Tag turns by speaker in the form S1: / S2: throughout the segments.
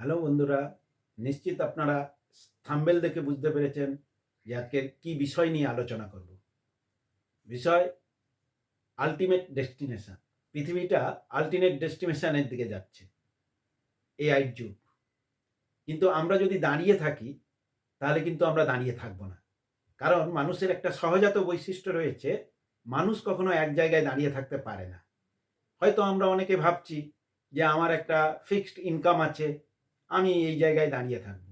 S1: Hello বন্ধুরা, নিশ্চিত আপনারা থাম্বনেল দেখে বুঝতে পেরেছেন যে আজকের কি বিষয় নিয়ে আলোচনা করব। বিষয় আল্টিমেট ডেস্টিনেশন। পৃথিবীটা আল্টিমেট ডেস্টিনেশনের দিকে যাচ্ছে, এআই যুগ। কিন্তু আমরা যদি দাঁড়িয়ে থাকি তাহলে কিন্তু আমরা দাঁড়িয়ে থাকবো না। কারণ মানুষের একটা সহজাত বৈশিষ্ট্য রয়েছে, মানুষ কখনো এক জায়গায় দাঁড়িয়ে থাকতে পারে না। হয়তো আমরা অনেকে ভাবছি যে আমার একটা ফিক্সড ইনকাম আছে, আমি এই জায়গায় দাঁড়িয়ে থাকব।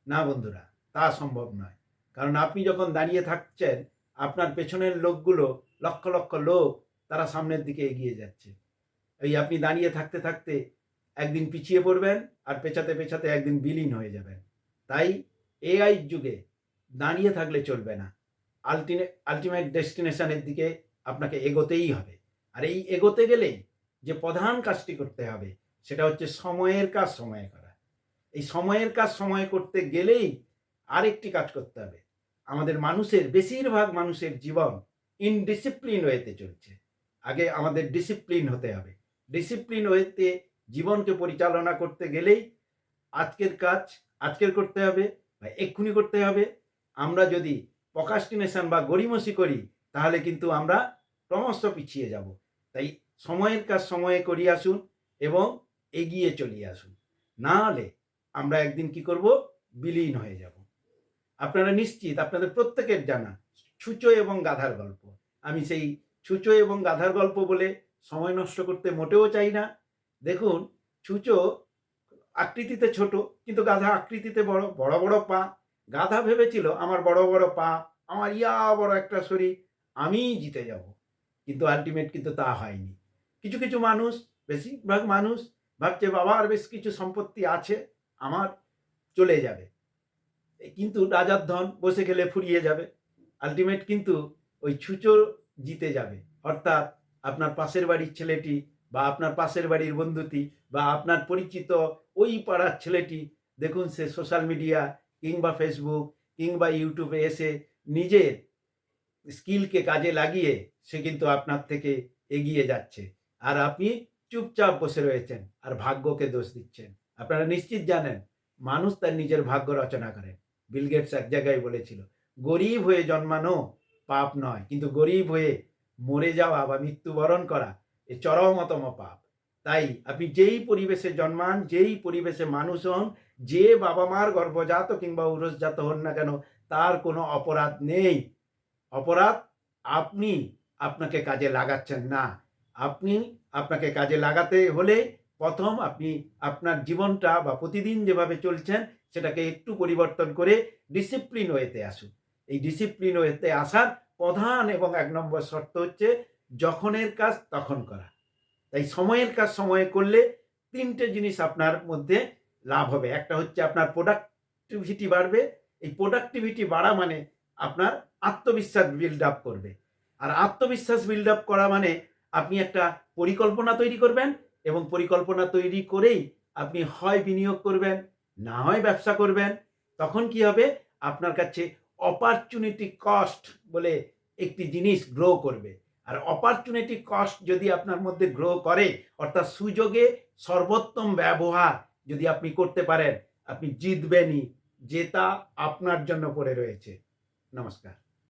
S1: না বন্ধুরা, তা সম্ভব নয়। কারণ আপনি যখন দাঁড়িয়ে থাকছেন, আপনার পেছনের লোকগুলো, লক্ষ লক্ষ লোক, তারা সামনের দিকে এগিয়ে যাচ্ছে। এই আপনি দাঁড়িয়ে থাকতে থাকতে একদিন পিছিয়ে পড়বেন, আর পেছাতে পেছাতে একদিন বিলীন হয়ে যাবেন। তাই এআই যুগে দাঁড়িয়ে থাকলে চলবে না। আলটিমেট ডেস্টিনেশনের দিকে আপনাকে এগোতেই হবে। আর এই এগোতে গেলেই যে প্রধান কাজটি করতে হবে, সেটা হচ্ছে সময়ের কাজ সময়ে করা। এই সময়ের কাজ সময়ে করতে গেলেই আরেকটি কাজ করতে হবে। আমাদের মানুষের, বেশিরভাগ মানুষের জীবন ইনডিসিপ্লিন ওয়েতে চলছে। আগে আমাদের ডিসিপ্লিন হতে হবে। ডিসিপ্লিন ওয়েতে জীবনকে পরিচালনা করতে গেলেই আজকের কাজ আজকের করতে হবে বা এক্ষুনি করতে হবে। আমরা যদি প্রকাস্টিনেশন বা গড়িমসি করি, তাহলে কিন্তু আমরা ক্রমশ পিছিয়ে যাব। তাই সময়ের কাজ সময়ে করিয়ে আসুন এবং এগিয়ে চলিয়ে আসুন। না হলে আমরা একদিন কি করব? বিলীন হয়ে যাব। আপনারা নিশ্চিত, আপনাদের প্রত্যেকের জানা ছুঁচো এবং গাধার গল্প। আমি সেই ছুঁচো এবং গাধার গল্প বলে সময় নষ্ট করতে মোটেও চাই না। দেখুন, ছুঁচো আকৃতিতে ছোট, কিন্তু গাধা আকৃতিতে বড়। বড় বড় পা। গাধা ভেবেছিল আমার বড় বড় পা, আমার ইয়া বড় একটা শরীর, আমিই জিতে যাব। কিন্তু আলটিমেট কিন্তু তা হয়নি। কিছু কিছু মানুষ, বেশিরভাগ মানুষ ভাবছে বাবার বেশ কিছু সম্পত্তি আছে, আমার চলে যাবে, কিন্তু রাজার ধন বসে গেলে ফুরিয়ে যাবে। আলটিমেট কিন্তু ওই ছুঁচো জিতে যাবে। অর্থাৎ আপনার পাশের বাড়ির ছেলেটি বা আপনার পাশের বাড়ির বন্ধুটি বা আপনার পরিচিত ওই পাড়ার ছেলেটি, দেখুন সে সোশ্যাল মিডিয়া কিংবা ফেসবুক কিংবা ইউটিউবে এসে নিজের স্কিলকে কাজে লাগিয়ে সে কিন্তু আপনার থেকে এগিয়ে যাচ্ছে, আর আপনি চুপচাপ বসে রয়েছেন আর ভাগ্যকে দোষ দিচ্ছেন। আপনারা নিশ্চিত জানেন, মানুষ তার নিজের ভাগ্য রচনা করেন। বিল গেটস এক জায়গায় বলেছিল, গরিব হয়ে জন্মানো পাপ নয়, কিন্তু গরিব হয়ে মরে যাওয়া বা মৃত্যুবরণ করা এ চরমতম পাপ। তাই আপনি যেই পরিবেশে জন্মান, যেই পরিবেশে মানুষ হন, যে বাবা মার গর্ভজাত কিংবা উরসজাত হন না কেন, তার কোনো অপরাধ নেই। অপরাধ আপনি আপনাকে কাজে লাগাচ্ছেন না। আপনি আপনাকে কাজে লাগাতে হলে প্রথম আপনি আপনার জীবনটা বা প্রতিদিন যেভাবে চলছেন সেটাকে একটু পরিবর্তন করে ডিসিপ্লিন ওয়েতে আসুন। এই ডিসিপ্লিন ওয়েতে আসার প্রধান এবং ১ নম্বর শর্ত হচ্ছে যখনের কাজ তখন করা। তাই সময়ের কাজ সময়ে করলে ৩টে জিনিস আপনার মধ্যে লাভ হবে। একটা হচ্ছে আপনার প্রোডাক্টিভিটি বাড়বে। এই প্রোডাক্টিভিটি বাড়া মানে আপনার আত্মবিশ্বাস বিল্ড আপ করবে। আর আত্মবিশ্বাস বিল্ড আপ করা মানে আপনি একটা পরিকল্পনা তৈরি করবেন, এবং পরিকল্পনা তৈরি করেই আপনি হয় বিনিয়োগ করবেন, না হয় ব্যবসা করবেন। তখন কি হবে? আপনার কাছে অপরচুনিটি কস্ট বলে একটি জিনিস গ্রো করবে। আর অপরচুনিটি কস্ট যদি আপনার মধ্যে গ্রো করে, অর্থাৎ সুযোগে সর্বোত্তম ব্যবহার যদি আপনি করতে পারেন, আপনি জিতবেনই। জেতা আপনার জন্য পড়ে রয়েছে। নমস্কার।